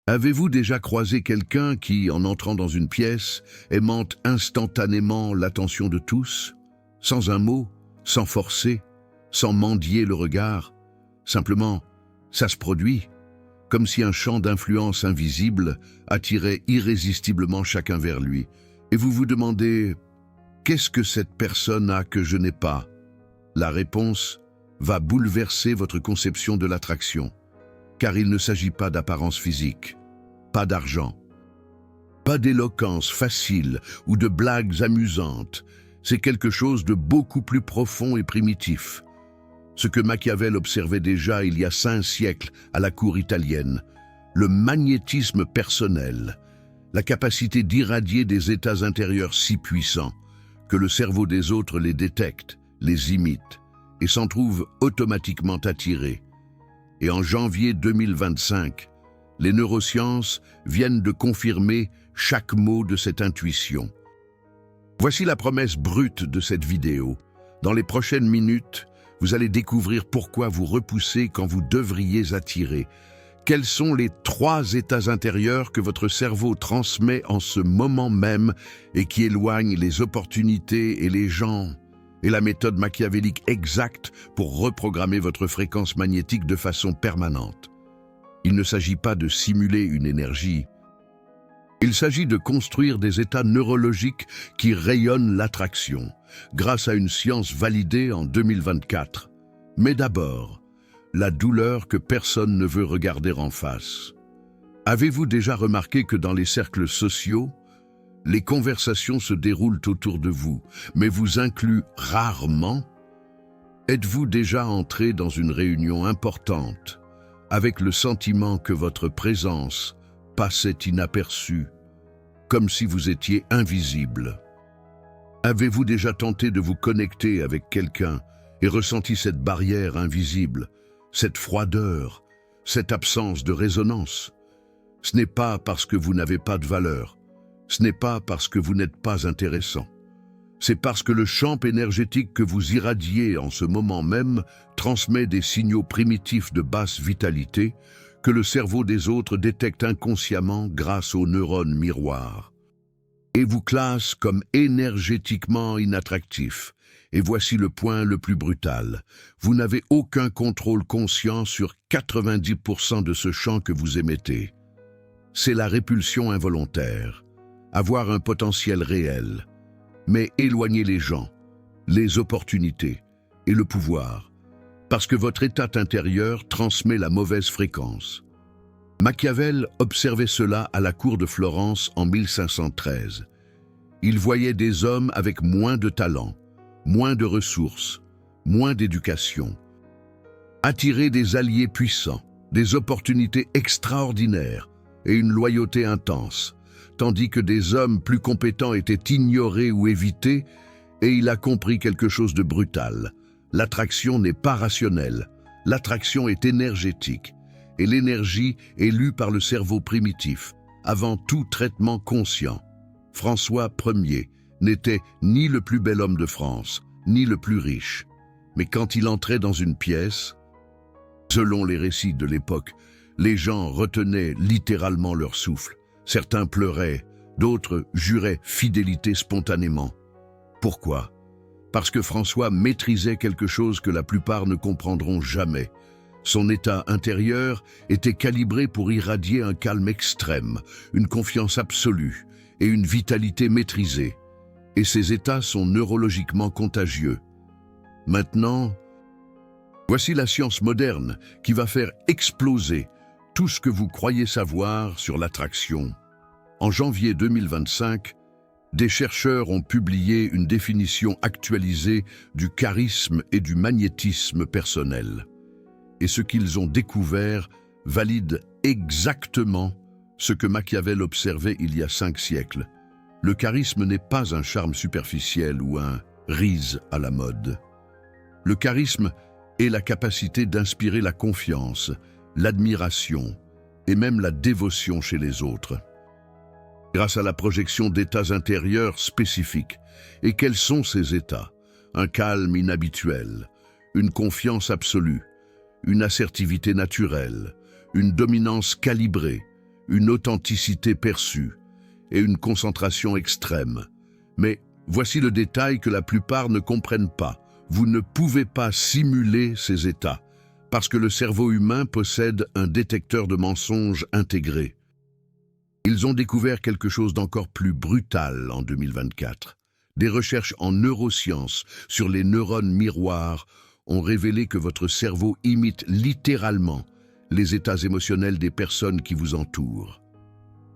Avez-vous déjà croisé quelqu'un qui, en entrant dans une pièce, aimante instantanément l'attention de tous, sans un mot, sans forcer, sans mendier le regard? Simplement, ça se produit, comme si un champ d'influence invisible attirait irrésistiblement chacun vers lui. Et vous vous demandez, qu'est-ce que cette personne a que je n'ai pas? La réponse va bouleverser votre conception de l'attraction, car il ne s'agit pas d'apparence physique, pas d'argent, pas d'éloquence facile ou de blagues amusantes. C'est quelque chose de beaucoup plus profond et primitif. Ce que Machiavel observait déjà il y a 5 siècles à la cour italienne, le magnétisme personnel, la capacité d'irradier des états intérieurs si puissants que le cerveau des autres les détecte, les imite et s'en trouve automatiquement attiré. Et en janvier 2025, les neurosciences viennent de confirmer chaque mot de cette intuition. Voici la promesse brute de cette vidéo. Dans les prochaines minutes, vous allez découvrir pourquoi vous repoussez quand vous devriez attirer. Quels sont les 3 états intérieurs que votre cerveau transmet en ce moment même et qui éloignent les opportunités et les gens? Et la méthode machiavélique exacte pour reprogrammer votre fréquence magnétique de façon permanente. Il ne s'agit pas de simuler une énergie. Il s'agit de construire des états neurologiques qui rayonnent l'attraction, grâce à une science validée en 2024. Mais d'abord, la douleur que personne ne veut regarder en face. Avez-vous déjà remarqué que dans les cercles sociaux, les conversations se déroulent autour de vous, mais vous incluent rarement? Êtes-vous déjà entré dans une réunion importante, avec le sentiment que votre présence passait inaperçue, comme si vous étiez invisible? Avez-vous déjà tenté de vous connecter avec quelqu'un et ressenti cette barrière invisible, cette froideur, cette absence de résonance? Ce n'est pas parce que vous n'avez pas de valeur, ce n'est pas parce que vous n'êtes pas intéressant. C'est parce que le champ énergétique que vous irradiez en ce moment même transmet des signaux primitifs de basse vitalité que le cerveau des autres détecte inconsciemment grâce aux neurones miroirs et vous classe comme énergétiquement inattractif. Et voici le point le plus brutal. Vous n'avez aucun contrôle conscient sur 90% de ce champ que vous émettez. C'est la répulsion involontaire, avoir un potentiel réel, mais éloigner les gens, les opportunités et le pouvoir, parce que votre état intérieur transmet la mauvaise fréquence. Machiavel observait cela à la cour de Florence en 1513. Il voyait des hommes avec moins de talent, moins de ressources, moins d'éducation, attirer des alliés puissants, des opportunités extraordinaires et une loyauté intense, tandis que des hommes plus compétents étaient ignorés ou évités, et il a compris quelque chose de brutal. L'attraction n'est pas rationnelle, l'attraction est énergétique, et l'énergie est lue par le cerveau primitif, avant tout traitement conscient. François Ier n'était ni le plus bel homme de France, ni le plus riche, mais quand il entrait dans une pièce, selon les récits de l'époque, les gens retenaient littéralement leur souffle. Certains pleuraient, d'autres juraient fidélité spontanément. Pourquoi? Parce que François maîtrisait quelque chose que la plupart ne comprendront jamais. Son état intérieur était calibré pour irradier un calme extrême, une confiance absolue et une vitalité maîtrisée. Et ces états sont neurologiquement contagieux. Maintenant, voici la science moderne qui va faire exploser tout ce que vous croyez savoir sur l'attraction. En janvier 2025, des chercheurs ont publié une définition actualisée du charisme et du magnétisme personnel. Et ce qu'ils ont découvert valide exactement ce que Machiavel observait il y a 5 siècles. Le charisme n'est pas un charme superficiel ou un rise à la mode. Le charisme est la capacité d'inspirer la confiance, l'admiration et même la dévotion chez les autres, grâce à la projection d'états intérieurs spécifiques. Et quels sont ces états? Un calme inhabituel, une confiance absolue, une assertivité naturelle, une dominance calibrée, une authenticité perçue et une concentration extrême. Mais voici le détail que la plupart ne comprennent pas. Vous ne pouvez pas simuler ces états, parce que le cerveau humain possède un détecteur de mensonges intégré. Ils ont découvert quelque chose d'encore plus brutal en 2024. Des recherches en neurosciences sur les neurones miroirs ont révélé que votre cerveau imite littéralement les états émotionnels des personnes qui vous entourent.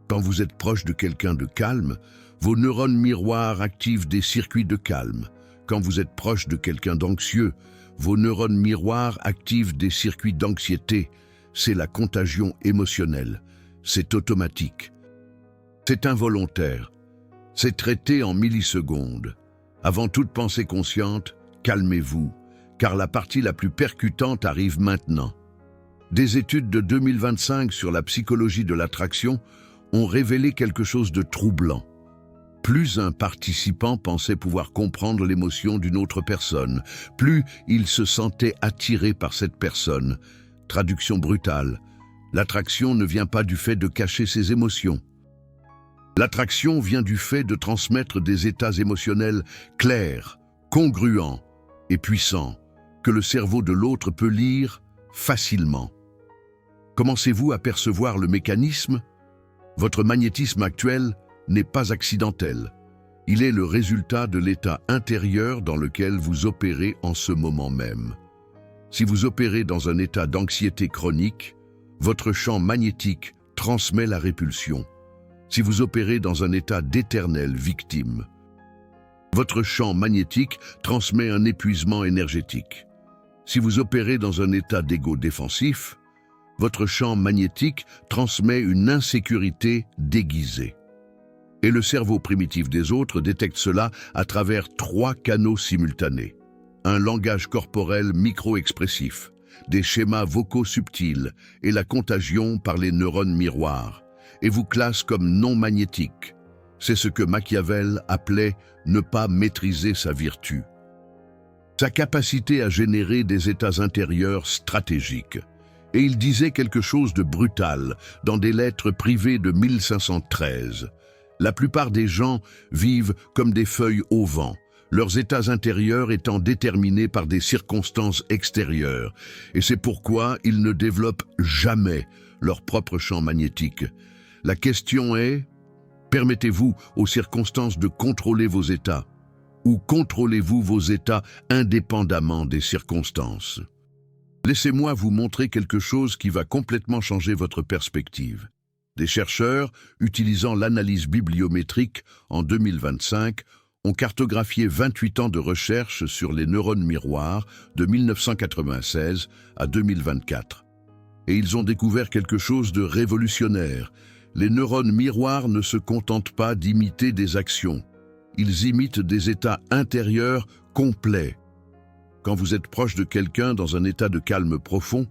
Quand vous êtes proche de quelqu'un de calme, vos neurones miroirs activent des circuits de calme. Quand vous êtes proche de quelqu'un d'anxieux, vos neurones miroirs activent des circuits d'anxiété. C'est la contagion émotionnelle. C'est automatique. C'est involontaire. C'est traité en millisecondes. Avant toute pensée consciente, calmez-vous, car la partie la plus percutante arrive maintenant. Des études de 2025 sur la psychologie de l'attraction ont révélé quelque chose de troublant. Plus un participant pensait pouvoir comprendre l'émotion d'une autre personne, plus il se sentait attiré par cette personne. Traduction brutale. L'attraction ne vient pas du fait de cacher ses émotions. L'attraction vient du fait de transmettre des états émotionnels clairs, congruents et puissants, que le cerveau de l'autre peut lire facilement. Commencez-vous à percevoir le mécanisme? Votre magnétisme actuel n'est pas accidentel. Il est le résultat de l'état intérieur dans lequel vous opérez en ce moment même. Si vous opérez dans un état d'anxiété chronique, votre champ magnétique transmet la répulsion. Si vous opérez dans un état d'éternelle victime, votre champ magnétique transmet un épuisement énergétique. Si vous opérez dans un état d'ego défensif, votre champ magnétique transmet une insécurité déguisée. Et le cerveau primitif des autres détecte cela à travers 3 canaux simultanés. Un langage corporel micro-expressif, des schémas vocaux subtils et la contagion par les neurones miroirs, et vous classe comme non magnétique. C'est ce que Machiavel appelait ne pas maîtriser sa vertu. Sa capacité à générer des états intérieurs stratégiques. Et il disait quelque chose de brutal dans des lettres privées de 1513. La plupart des gens vivent comme des feuilles au vent, leurs états intérieurs étant déterminés par des circonstances extérieures. Et c'est pourquoi ils ne développent jamais leur propre champ magnétique. La question est, permettez-vous aux circonstances de contrôler vos états? Ou contrôlez-vous vos états indépendamment des circonstances? Laissez-moi vous montrer quelque chose qui va complètement changer votre perspective. Des chercheurs, utilisant l'analyse bibliométrique en 2025, ont cartographié 28 ans de recherche sur les neurones miroirs de 1996 à 2024. Et ils ont découvert quelque chose de révolutionnaire. Les neurones miroirs ne se contentent pas d'imiter des actions. Ils imitent des états intérieurs complets. Quand vous êtes proche de quelqu'un dans un état de calme profond,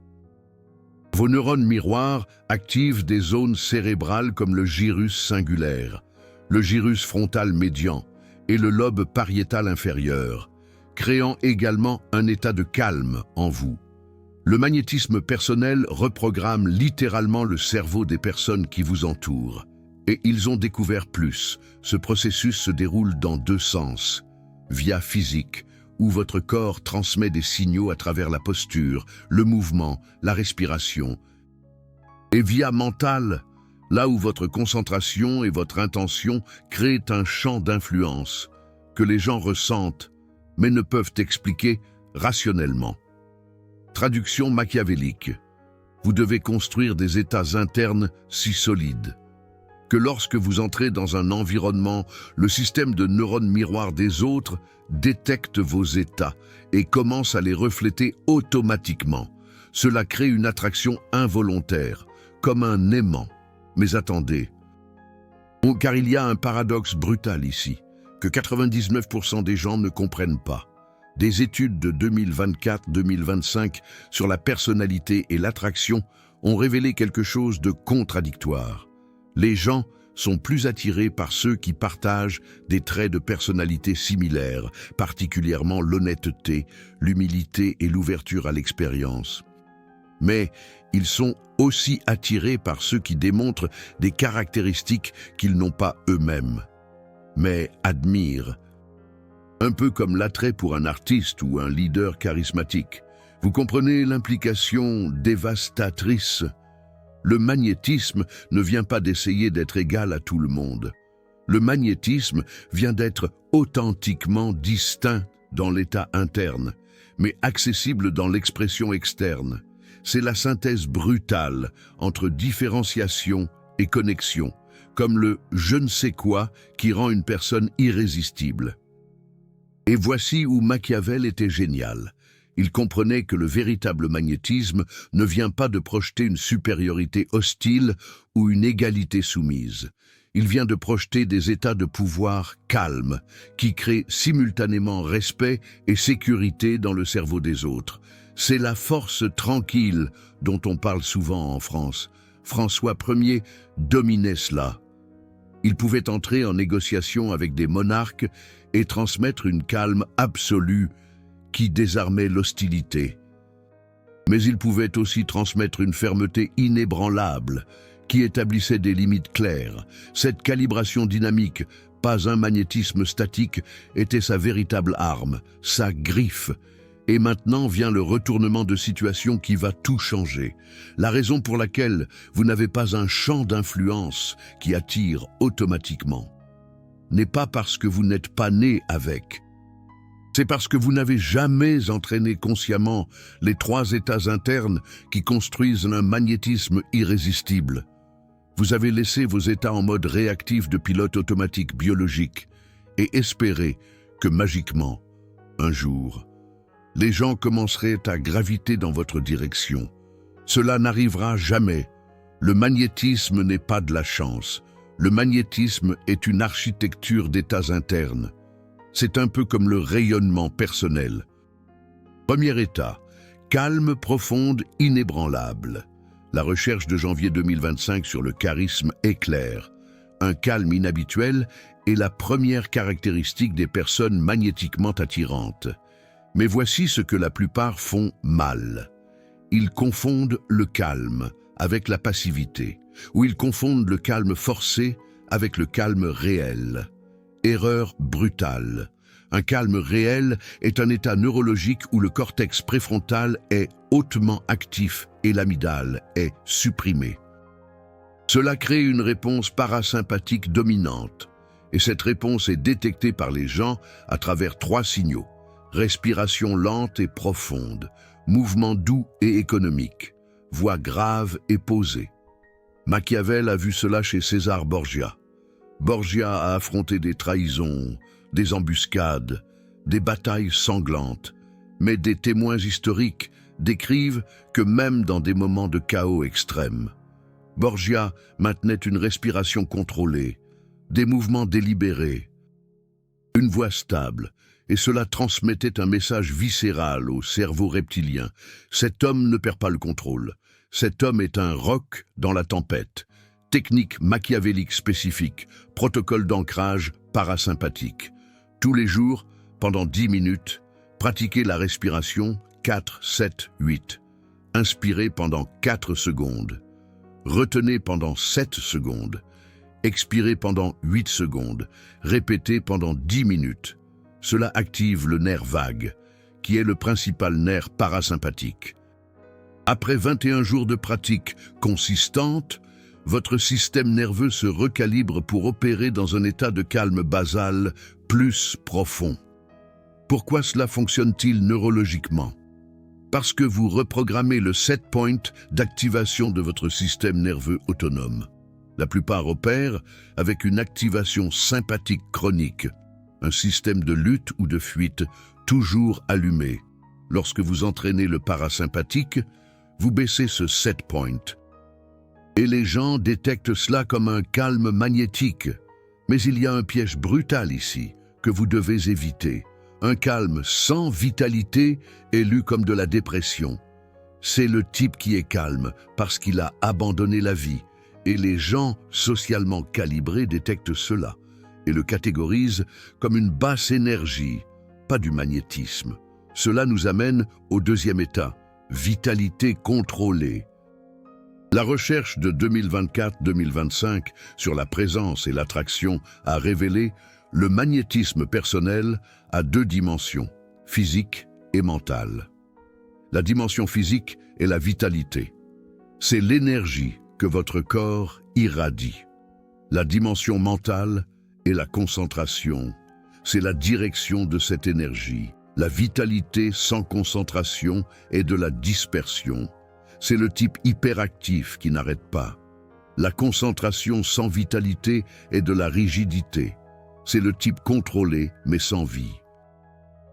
vos neurones miroirs activent des zones cérébrales comme le gyrus singulaire, le gyrus frontal médian et le lobe pariétal inférieur, créant également un état de calme en vous. Le magnétisme personnel reprogramme littéralement le cerveau des personnes qui vous entourent. Et ils ont découvert plus. Ce processus se déroule dans 2 sens. Via physique, où votre corps transmet des signaux à travers la posture, le mouvement, la respiration. Et via mental, là où votre concentration et votre intention créent un champ d'influence que les gens ressentent, mais ne peuvent expliquer rationnellement. Traduction machiavélique. Vous devez construire des états internes si solides que lorsque vous entrez dans un environnement, le système de neurones miroirs des autres détecte vos états et commence à les refléter automatiquement. Cela crée une attraction involontaire, comme un aimant. Mais attendez, car il y a un paradoxe brutal ici, que 99% des gens ne comprennent pas. Des études de 2024-2025 sur la personnalité et l'attraction ont révélé quelque chose de contradictoire. Les gens sont plus attirés par ceux qui partagent des traits de personnalité similaires, particulièrement l'honnêteté, l'humilité et l'ouverture à l'expérience. mais ils sont aussi attirés par ceux qui démontrent des caractéristiques qu'ils n'ont pas eux-mêmes, mais admirent. Un peu comme l'attrait pour un artiste ou un leader charismatique. Vous comprenez l'implication dévastatrice? Le magnétisme ne vient pas d'essayer d'être égal à tout le monde. Le magnétisme vient d'être authentiquement distinct dans l'état interne, mais accessible dans l'expression externe. C'est la synthèse brutale entre différenciation et connexion, comme le « je ne sais quoi » qui rend une personne irrésistible. Et voici où Machiavel était génial. Il comprenait que le véritable magnétisme ne vient pas de projeter une supériorité hostile ou une égalité soumise. Il vient de projeter des états de pouvoir calmes, qui créent simultanément respect et sécurité dans le cerveau des autres. C'est la force tranquille dont on parle souvent en France. François Ier dominait cela. Il pouvait entrer en négociation avec des monarques et transmettre une calme absolue qui désarmait l'hostilité. Mais il pouvait aussi transmettre une fermeté inébranlable qui établissait des limites claires. Cette calibration dynamique, pas un magnétisme statique, était sa véritable arme, sa griffe. Et maintenant vient le retournement de situation qui va tout changer. La raison pour laquelle vous n'avez pas un champ d'influence qui attire automatiquement n'est pas parce que vous n'êtes pas né avec. C'est parce que vous n'avez jamais entraîné consciemment les 3 états internes qui construisent un magnétisme irrésistible. Vous avez laissé vos états en mode réactif de pilote automatique biologique et espéré que magiquement, un jour, les gens commenceraient à graviter dans votre direction. Cela n'arrivera jamais. Le magnétisme n'est pas de la chance. Le magnétisme est une architecture d'états internes. C'est un peu comme le rayonnement personnel. Premier état, calme, profonde, inébranlable. La recherche de janvier 2025 sur le charisme est claire. Un calme inhabituel est la première caractéristique des personnes magnétiquement attirantes. Mais voici ce que la plupart font mal. Ils confondent le calme avec la passivité, ou ils confondent le calme forcé avec le calme réel. Erreur brutale. Un calme réel est un état neurologique où le cortex préfrontal est hautement actif et l'amygdale est supprimée. Cela crée une réponse parasympathique dominante, et cette réponse est détectée par les gens à travers 3 signaux. Respiration lente et profonde, mouvement doux et économique, voix grave et posée. Machiavel a vu cela chez César Borgia. Borgia a affronté des trahisons, des embuscades, des batailles sanglantes, mais des témoins historiques décrivent que même dans des moments de chaos extrême, Borgia maintenait une respiration contrôlée, des mouvements délibérés, une voix stable, et cela transmettait un message viscéral au cerveau reptilien. Cet homme ne perd pas le contrôle. Cet homme est un roc dans la tempête. Technique machiavélique spécifique, protocole d'ancrage parasympathique. Tous les jours, pendant 10 minutes, pratiquez la respiration 4, 7, 8. Inspirez pendant 4 secondes. Retenez pendant 7 secondes. Expirez pendant 8 secondes. Répétez pendant 10 minutes. Cela active le nerf vague, qui est le principal nerf parasympathique. Après 21 jours de pratique consistante, votre système nerveux se recalibre pour opérer dans un état de calme basal plus profond. Pourquoi cela fonctionne-t-il neurologiquement? Parce que vous reprogrammez le set point d'activation de votre système nerveux autonome. La plupart opèrent avec une activation sympathique chronique, un système de lutte ou de fuite toujours allumé. Lorsque vous entraînez le parasympathique, vous baissez ce set point. Et les gens détectent cela comme un calme magnétique. Mais il y a un piège brutal ici que vous devez éviter. Un calme sans vitalité est lu comme de la dépression. C'est le type qui est calme parce qu'il a abandonné la vie. Et les gens socialement calibrés détectent cela et le catégorisent comme une basse énergie, pas du magnétisme. Cela nous amène au deuxième état, vitalité contrôlée. La recherche de 2024-2025 sur la présence et l'attraction a révélé le magnétisme personnel à deux dimensions, physique et mentale. La dimension physique est la vitalité. C'est l'énergie que votre corps irradie. La dimension mentale est la concentration. C'est la direction de cette énergie. La vitalité sans concentration est de la dispersion. C'est le type hyperactif qui n'arrête pas. La concentration sans vitalité est de la rigidité. C'est le type contrôlé mais sans vie.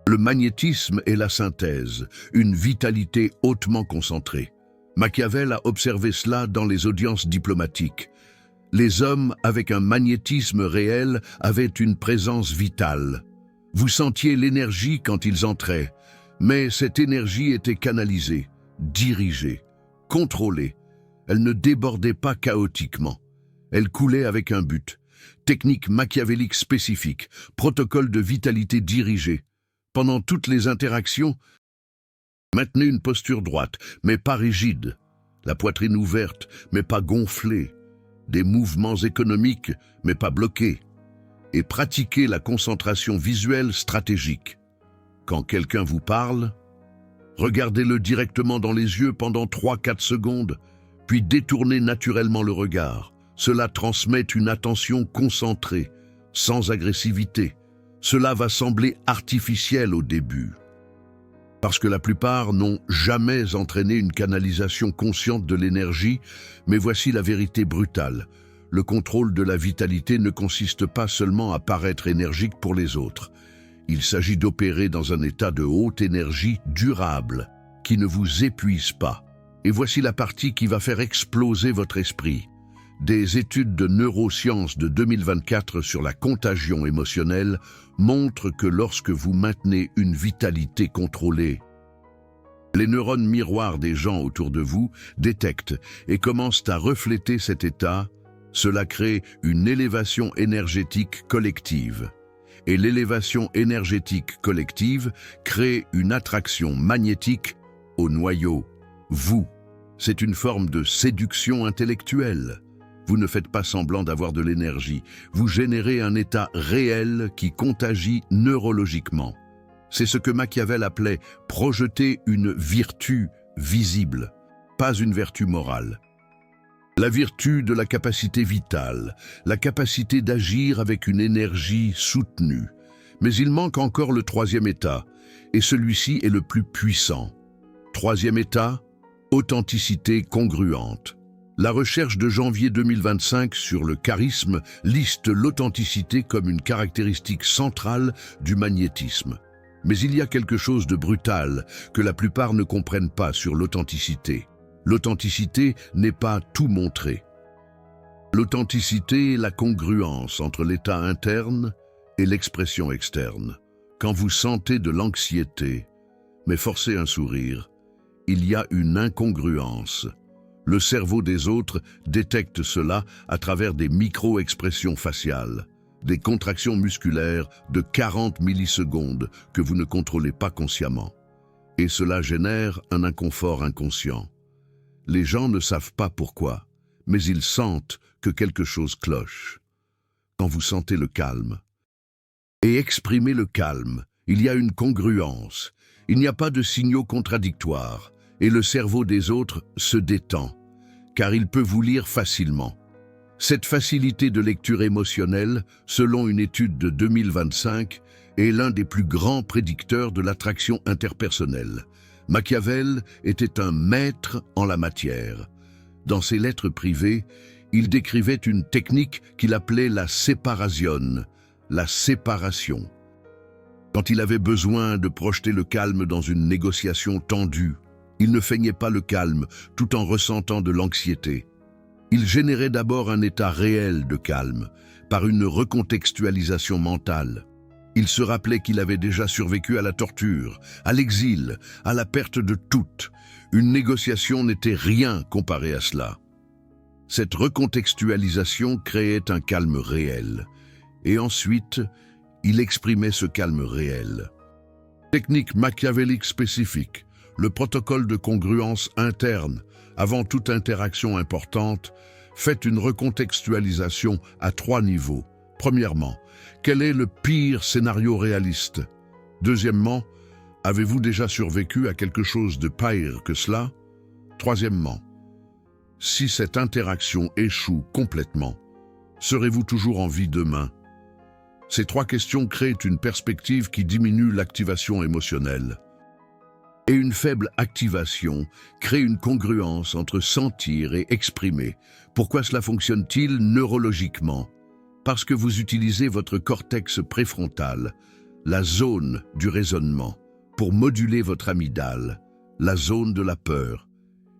Le magnétisme est la synthèse, une vitalité hautement concentrée. Machiavel a observé cela dans les audiences diplomatiques. Les hommes avec un magnétisme réel avaient une présence vitale. Vous sentiez l'énergie quand ils entraient, mais cette énergie était canalisée, dirigée, contrôlée. Elle ne débordait pas chaotiquement. Elle coulait avec un but. Technique machiavélique spécifique, protocole de vitalité dirigé. Pendant toutes les interactions, maintenez une posture droite, mais pas rigide. La poitrine ouverte, mais pas gonflée. Des mouvements économiques, mais pas bloqués. Et pratiquez la concentration visuelle stratégique. Quand quelqu'un vous parle, regardez-le directement dans les yeux pendant 3-4 secondes, puis détournez naturellement le regard. Cela transmet une attention concentrée, sans agressivité. Cela va sembler artificiel au début, parce que la plupart n'ont jamais entraîné une canalisation consciente de l'énergie, mais voici la vérité brutale. Le contrôle de la vitalité ne consiste pas seulement à paraître énergique pour les autres. Il s'agit d'opérer dans un état de haute énergie durable, qui ne vous épuise pas. Et voici la partie qui va faire exploser votre esprit. Des études de neurosciences de 2024 sur la contagion émotionnelle montrent que lorsque vous maintenez une vitalité contrôlée, les neurones miroirs des gens autour de vous détectent et commencent à refléter cet état. Cela crée une élévation énergétique collective. Et l'élévation énergétique collective crée une attraction magnétique au noyau. Vous, c'est une forme de séduction intellectuelle. Vous ne faites pas semblant d'avoir de l'énergie. Vous générez un état réel qui contagie neurologiquement. C'est ce que Machiavel appelait projeter une vertu visible, pas une vertu morale. La vertu de la capacité vitale, la capacité d'agir avec une énergie soutenue. Mais il manque encore le troisième état, et celui-ci est le plus puissant. Troisième état, authenticité congruente. La recherche de janvier 2025 sur le charisme liste l'authenticité comme une caractéristique centrale du magnétisme. Mais il y a quelque chose de brutal que la plupart ne comprennent pas sur l'authenticité. L'authenticité n'est pas tout montrer. L'authenticité est la congruence entre l'état interne et l'expression externe. Quand vous sentez de l'anxiété, mais forcez un sourire, il y a une incongruence. Le cerveau des autres détecte cela à travers des micro-expressions faciales, des contractions musculaires de 40 millisecondes que vous ne contrôlez pas consciemment. Et cela génère un inconfort inconscient. Les gens ne savent pas pourquoi, mais ils sentent que quelque chose cloche. Quand vous sentez le calme, et exprimez le calme, il y a une congruence, il n'y a pas de signaux contradictoires, et le cerveau des autres se détend, car il peut vous lire facilement. Cette facilité de lecture émotionnelle, selon une étude de 2025, est l'un des plus grands prédicteurs de l'attraction interpersonnelle. Machiavel était un maître en la matière. Dans ses lettres privées, il décrivait une technique qu'il appelait la separation, la séparation. Quand il avait besoin de projeter le calme dans une négociation tendue, il ne feignait pas le calme tout en ressentant de l'anxiété. Il générait d'abord un état réel de calme, par une recontextualisation mentale. Il se rappelait qu'il avait déjà survécu à la torture, à l'exil, à la perte de tout. Une négociation n'était rien comparé à cela. Cette recontextualisation créait un calme réel. Et ensuite, il exprimait ce calme réel. Technique machiavélique spécifique, le protocole de congruence interne. Avant toute interaction importante, faites une recontextualisation à 3 niveaux. Premièrement, quel est le pire scénario réaliste? Deuxièmement, avez-vous déjà survécu à quelque chose de pire que cela? Troisièmement, si cette interaction échoue complètement, serez-vous toujours en vie demain? Ces 3 questions créent une perspective qui diminue l'activation émotionnelle. Et une faible activation crée une congruence entre sentir et exprimer. Pourquoi cela fonctionne-t-il neurologiquement? Parce que vous utilisez votre cortex préfrontal, la zone du raisonnement, pour moduler votre amygdale, la zone de la peur.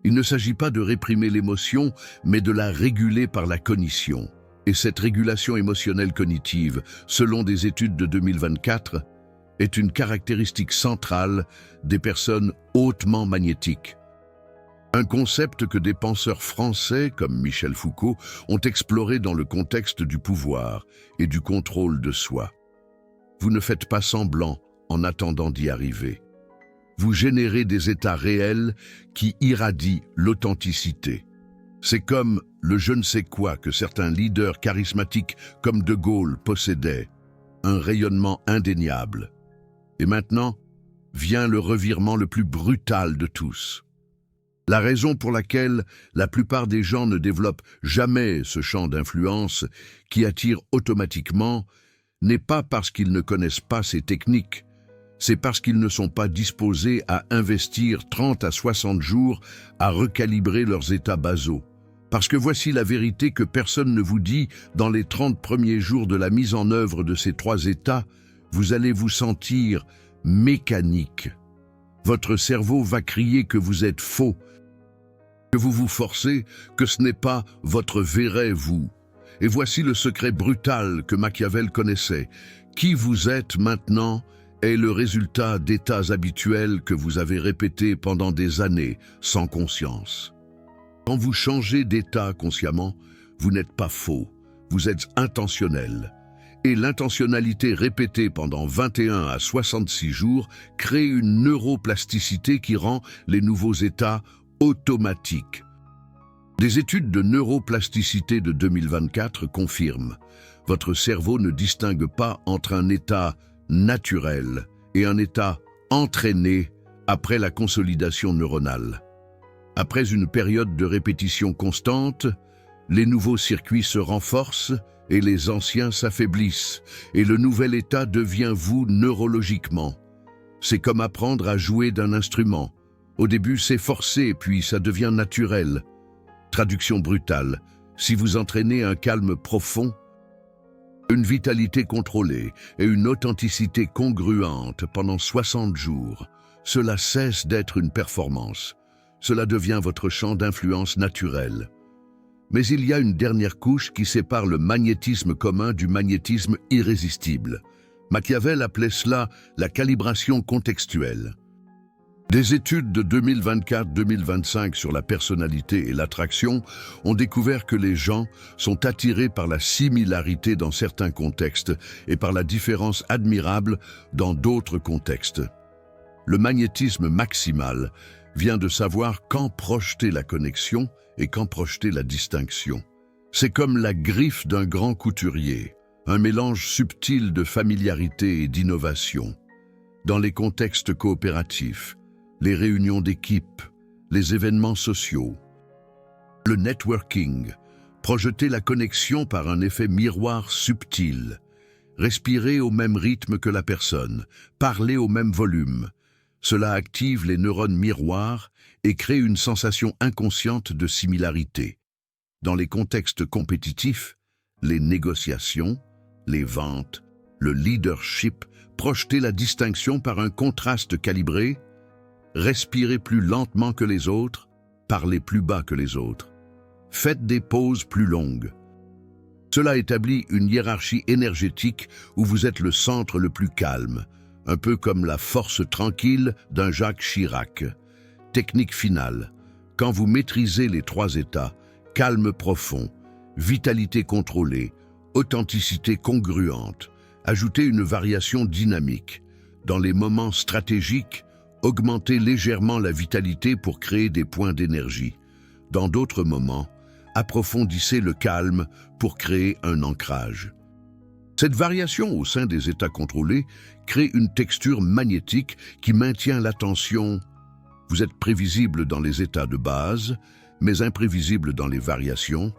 Il ne s'agit pas de réprimer l'émotion, mais de la réguler par la cognition. Et cette régulation émotionnelle cognitive, selon des études de 2024, est une caractéristique centrale des personnes hautement magnétiques. Un concept que des penseurs français comme Michel Foucault ont exploré dans le contexte du pouvoir et du contrôle de soi. Vous ne faites pas semblant en attendant d'y arriver. Vous générez des états réels qui irradient l'authenticité. C'est comme le je ne sais quoi que certains leaders charismatiques comme De Gaulle possédaient, un rayonnement indéniable. Et maintenant, vient le revirement le plus brutal de tous. La raison pour laquelle la plupart des gens ne développent jamais ce champ d'influence qui attire automatiquement n'est pas parce qu'ils ne connaissent pas ces techniques, c'est parce qu'ils ne sont pas disposés à investir 30 à 60 jours à recalibrer leurs états basaux. Parce que voici la vérité que personne ne vous dit, dans les 30 premiers jours de la mise en œuvre de ces 3 états, vous allez vous sentir mécanique. Votre cerveau va crier que vous êtes faux, que vous vous forcez, que ce n'est pas votre vrai vous. Et voici le secret brutal que Machiavel connaissait. Qui vous êtes maintenant est le résultat d'états habituels que vous avez répétés pendant des années sans conscience. Quand vous changez d'état consciemment, vous n'êtes pas faux, vous êtes intentionnel. Et l'intentionnalité répétée pendant 21 à 66 jours crée une neuroplasticité qui rend les nouveaux états automatiques. Des études de neuroplasticité de 2024 confirment « Votre cerveau ne distingue pas entre un état naturel et un état entraîné après la consolidation neuronale. Après une période de répétition constante, les nouveaux circuits se renforcent et les anciens s'affaiblissent, et le nouvel état devient vous neurologiquement. C'est comme apprendre à jouer d'un instrument. Au début, c'est forcé, puis ça devient naturel. Traduction brutale. Si vous entraînez un calme profond, une vitalité contrôlée et une authenticité congruente pendant 60 jours, cela cesse d'être une performance. Cela devient votre champ d'influence naturel. Mais il y a une dernière couche qui sépare le magnétisme commun du magnétisme irrésistible. Machiavel appelait cela la calibration contextuelle. Des études de 2024-2025 sur la personnalité et l'attraction ont découvert que les gens sont attirés par la similarité dans certains contextes et par la différence admirable dans d'autres contextes. Le magnétisme maximal vient de savoir quand projeter la connexion et quand projeter la distinction. C'est comme la griffe d'un grand couturier, un mélange subtil de familiarité et d'innovation. Dans les contextes coopératifs, les réunions d'équipe, les événements sociaux, le networking, projeter la connexion par un effet miroir subtil, respirer au même rythme que la personne, parler au même volume. Cela active les neurones miroirs et crée une sensation inconsciente de similarité. Dans les contextes compétitifs, les négociations, les ventes, le leadership, projeter la distinction par un contraste calibré, respirer plus lentement que les autres, parler plus bas que les autres. Faites des pauses plus longues. Cela établit une hiérarchie énergétique où vous êtes le centre le plus calme, un peu comme la force tranquille d'un Jacques Chirac. Technique finale. Quand vous maîtrisez les 3 états, calme profond, vitalité contrôlée, authenticité congruente, ajoutez une variation dynamique. Dans les moments stratégiques, augmentez légèrement la vitalité pour créer des points d'énergie. Dans d'autres moments, approfondissez le calme pour créer un ancrage. Cette variation au sein des états contrôlés crée une texture magnétique qui maintient l'attention. Vous êtes prévisible dans les états de base, mais imprévisible dans les variations.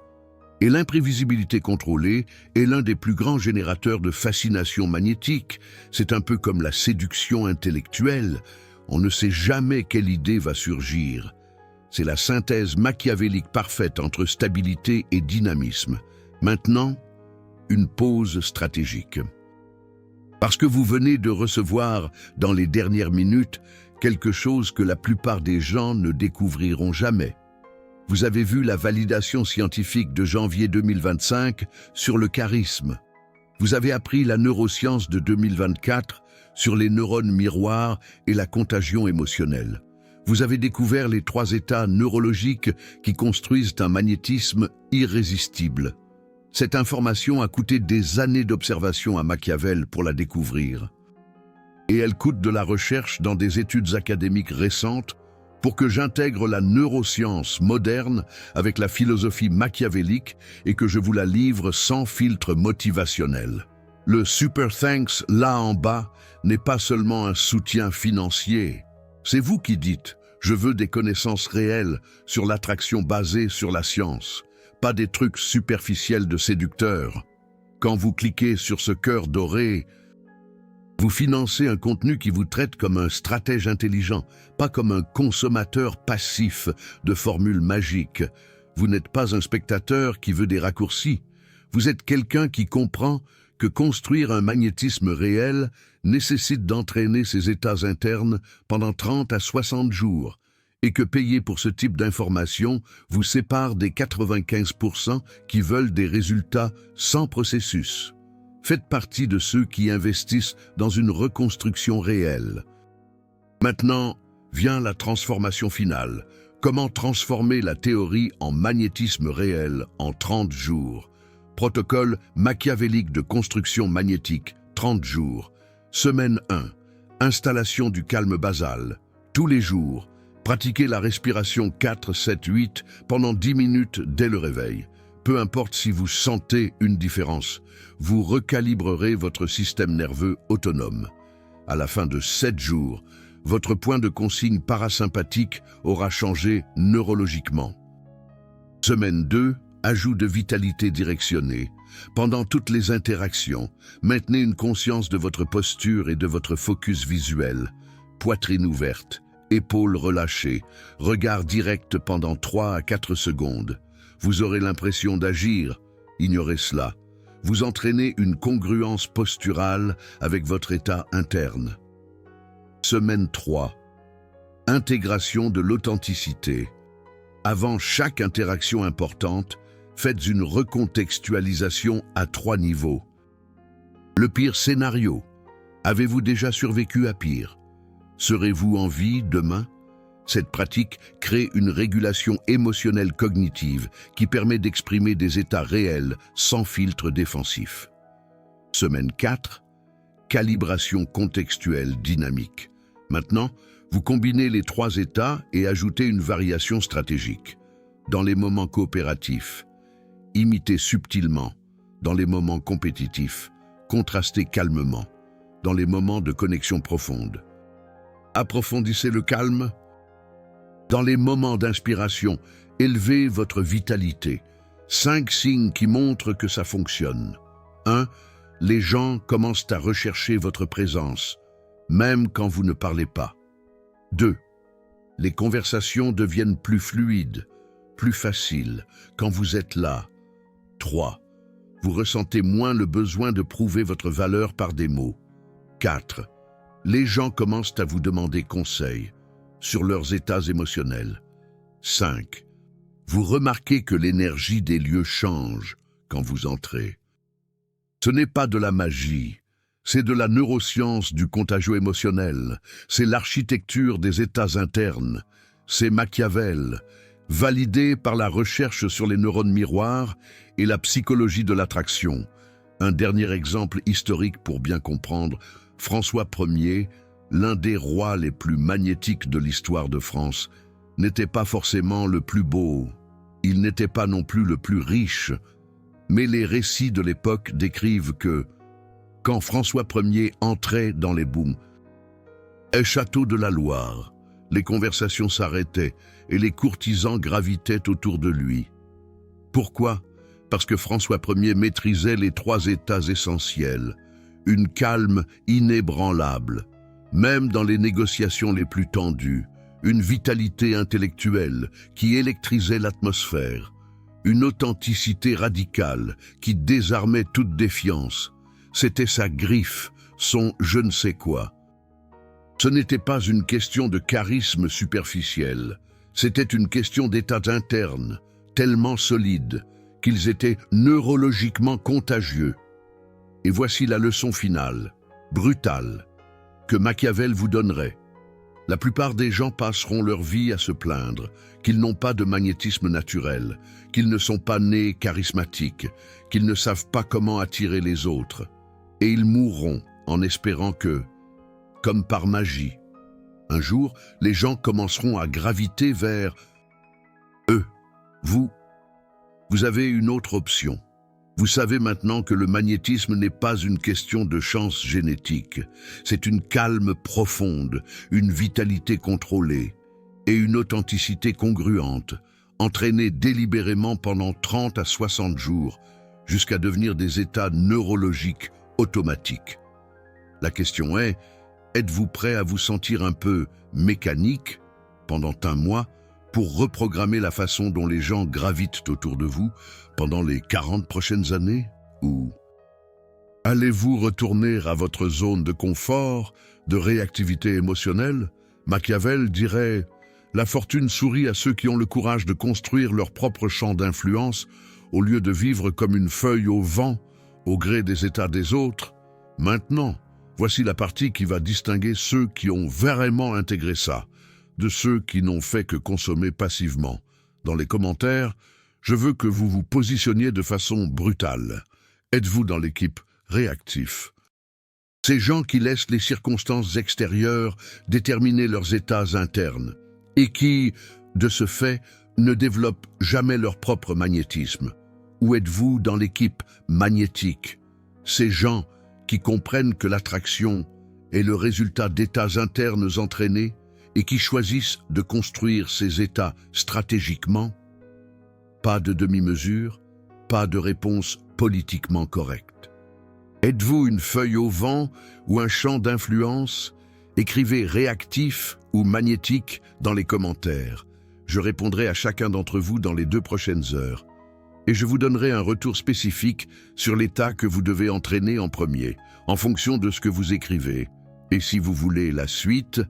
Et l'imprévisibilité contrôlée est l'un des plus grands générateurs de fascination magnétique. C'est un peu comme la séduction intellectuelle. On ne sait jamais quelle idée va surgir. C'est la synthèse machiavélique parfaite entre stabilité et dynamisme. Maintenant, une pause stratégique. Parce que vous venez de recevoir, dans les dernières minutes, quelque chose que la plupart des gens ne découvriront jamais. Vous avez vu la validation scientifique de janvier 2025 sur le charisme. Vous avez appris la neuroscience de 2024 sur les neurones miroirs et la contagion émotionnelle. Vous avez découvert les 3 états neurologiques qui construisent un magnétisme irrésistible. Cette information a coûté des années d'observation à Machiavel pour la découvrir. Et elle coûte de la recherche dans des études académiques récentes pour que j'intègre la neuroscience moderne avec la philosophie machiavélique et que je vous la livre sans filtre motivationnel. Le Super Thanks là en bas n'est pas seulement un soutien financier. C'est vous qui dites « Je veux des connaissances réelles sur l'attraction basée sur la science, pas des trucs superficiels de séducteurs. » Quand vous cliquez sur ce cœur doré, vous financez un contenu qui vous traite comme un stratège intelligent, pas comme un consommateur passif de formules magiques. Vous n'êtes pas un spectateur qui veut des raccourcis. Vous êtes quelqu'un qui comprend que construire un magnétisme réel nécessite d'entraîner ses états internes pendant 30 à 60 jours et que payer pour ce type d'information vous sépare des 95% qui veulent des résultats sans processus. Faites partie de ceux qui investissent dans une reconstruction réelle. Maintenant, vient la transformation finale. Comment transformer la théorie en magnétisme réel en 30 jours? Protocole machiavélique de construction magnétique, 30 jours. Semaine 1. Installation du calme basal. Tous les jours, pratiquez la respiration 4-7-8 pendant 10 minutes dès le réveil. Peu importe si vous sentez une différence, vous recalibrerez votre système nerveux autonome. À la fin de 7 jours, votre point de consigne parasympathique aura changé neurologiquement. Semaine 2, ajout de vitalité directionnée. Pendant toutes les interactions, maintenez une conscience de votre posture et de votre focus visuel. Poitrine ouverte, épaules relâchées, regard direct pendant 3 à 4 secondes. Vous aurez l'impression d'agir, ignorez cela. Vous entraînez une congruence posturale avec votre état interne. Semaine 3. Intégration de l'authenticité. Avant chaque interaction importante, faites une recontextualisation à 3 niveaux. Le pire scénario. Avez-vous déjà survécu à pire? Serez-vous en vie demain? Cette pratique crée une régulation émotionnelle cognitive qui permet d'exprimer des états réels sans filtre défensif. Semaine 4. Calibration contextuelle dynamique. Maintenant, vous combinez les 3 états et ajoutez une variation stratégique. Dans les moments coopératifs, imitez subtilement. Dans les moments compétitifs, contrastez calmement. Dans les moments de connexion profonde, approfondissez le calme. Dans les moments d'inspiration, élevez votre vitalité. 5 signes qui montrent que ça fonctionne. 1. Les gens commencent à rechercher votre présence, même quand vous ne parlez pas. 2. Les conversations deviennent plus fluides, plus faciles, quand vous êtes là. 3. Vous ressentez moins le besoin de prouver votre valeur par des mots. 4. Les gens commencent à vous demander conseil sur leurs états émotionnels. 5. Vous remarquez que l'énergie des lieux change quand vous entrez. Ce n'est pas de la magie, c'est de la neuroscience du contagio émotionnel, c'est l'architecture des états internes, c'est Machiavel, validé par la recherche sur les neurones miroirs et la psychologie de l'attraction. Un dernier exemple historique pour bien comprendre, François Ier, l'un des rois les plus magnétiques de l'histoire de France, n'était pas forcément le plus beau, il n'était pas non plus le plus riche, mais les récits de l'époque décrivent que, quand François Ier entrait dans les boues et châteaux de la Loire, les conversations s'arrêtaient et les courtisans gravitaient autour de lui. Pourquoi? Parce que François Ier maîtrisait les 3 états essentiels, une calme inébranlable, même dans les négociations les plus tendues, une vitalité intellectuelle qui électrisait l'atmosphère, une authenticité radicale qui désarmait toute défiance. C'était sa griffe, son je ne sais quoi. Ce n'était pas une question de charisme superficiel, c'était une question d'états internes, tellement solides qu'ils étaient neurologiquement contagieux. Et voici la leçon finale, brutale, que Machiavel vous donnerait. La plupart des gens passeront leur vie à se plaindre qu'ils n'ont pas de magnétisme naturel, qu'ils ne sont pas nés charismatiques, qu'ils ne savent pas comment attirer les autres. Et ils mourront en espérant que, comme par magie, un jour, les gens commenceront à graviter vers eux. Vous avez une autre option. Vous savez maintenant que le magnétisme n'est pas une question de chance génétique. C'est une calme profonde, une vitalité contrôlée et une authenticité congruente, entraînée délibérément pendant 30 à 60 jours, jusqu'à devenir des états neurologiques automatiques. La question est, êtes-vous prêt à vous sentir un peu mécanique pendant un mois pour reprogrammer la façon dont les gens gravitent autour de vous pendant les 40 prochaines années? Ou allez-vous retourner à votre zone de confort, de réactivité émotionnelle? Machiavel dirait « La fortune sourit à ceux qui ont le courage de construire leur propre champ d'influence au lieu de vivre comme une feuille au vent, au gré des états des autres. » Maintenant, voici la partie qui va distinguer ceux qui ont vraiment intégré ça de ceux qui n'ont fait que consommer passivement. Dans les commentaires, je veux que vous vous positionniez de façon brutale. Êtes-vous dans l'équipe réactif? Ces gens qui laissent les circonstances extérieures déterminer leurs états internes et qui, de ce fait, ne développent jamais leur propre magnétisme. Ou êtes-vous dans l'équipe magnétique? Ces gens qui comprennent que l'attraction est le résultat d'états internes entraînés et qui choisissent de construire ces états stratégiquement? Pas de demi-mesure, pas de réponse politiquement correcte. Êtes-vous une feuille au vent ou un champ d'influence? Écrivez réactif ou magnétique dans les commentaires. Je répondrai à chacun d'entre vous dans les 2 prochaines heures. Et je vous donnerai un retour spécifique sur l'état que vous devez entraîner en premier, en fonction de ce que vous écrivez. Et si vous voulez la suite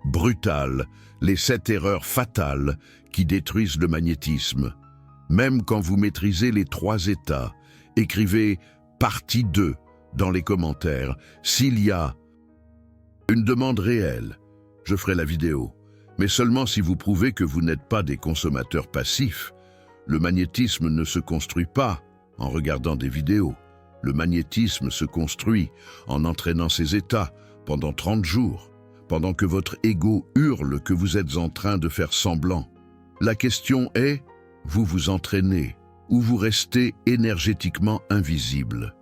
brutale, les 7 erreurs fatales qui détruisent le magnétisme. Même quand vous maîtrisez les 3 états, écrivez partie 2 dans les commentaires. S'il y a une demande réelle, je ferai la vidéo. Mais seulement si vous prouvez que vous n'êtes pas des consommateurs passifs. Le magnétisme ne se construit pas en regardant des vidéos. Le magnétisme se construit en entraînant ces états pendant 30 jours. Pendant que votre ego hurle que vous êtes en train de faire semblant. La question est, vous vous entraînez ou vous restez énergétiquement invisible?